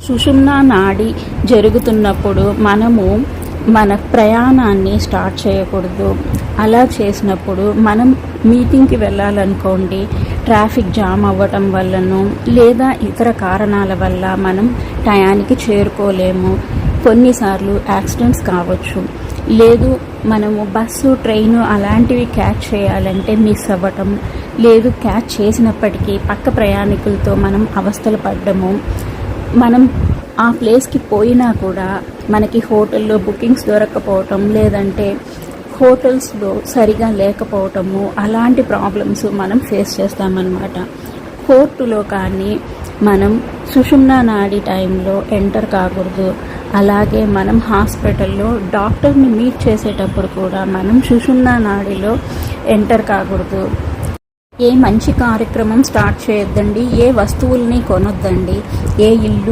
సుషుమ్నా నాడి జరుగుతున్నప్పుడు మనము మన ప్రయాణాన్ని స్టార్ట్ చేయకూడదు. అలా చేసినప్పుడు మనం మీటింగ్కి వెళ్ళాలనుకోండి, ట్రాఫిక్ జామ్ అవ్వటం వల్లను లేదా ఇతర కారణాల వల్ల మనం టయానికి చేరుకోలేము. కొన్నిసార్లు యాక్సిడెంట్స్ కావచ్చు. లేదు మనము బస్సు, ట్రైను అలాంటివి క్యాచ్ చేయాలంటే మిస్ అవ్వటం, లేదు క్యాచ్ చేసినప్పటికీ పక్క ప్రయాణికులతో మనం అవస్థలు పడ్డము, మనం ఆ ప్లేస్కి పోయినా కూడా మనకి హోటల్లో బుకింగ్స్ దొరకకపోవటం, లేదంటే హోటల్స్లో సరిగా లేకపోవటము, అలాంటి ప్రాబ్లమ్స్ మనం ఫేస్ చేస్తామన్నమాట. కోర్టులో కానీ మనం సుషుమ్నా నాడి టైంలో ఎంటర్ కాకూడదు. అలాగే మనం హాస్పిటల్లో డాక్టర్ని మీట్ చేసేటప్పుడు కూడా మనం సుషుమ్నా నాడిలో ఎంటర్ కాకూడదు. ఏ మంచి కార్యక్రమం స్టార్ట్ చేయొద్దండి, ఏ వస్తువుల్ని కొనొద్దండి, ఏ ఇల్లు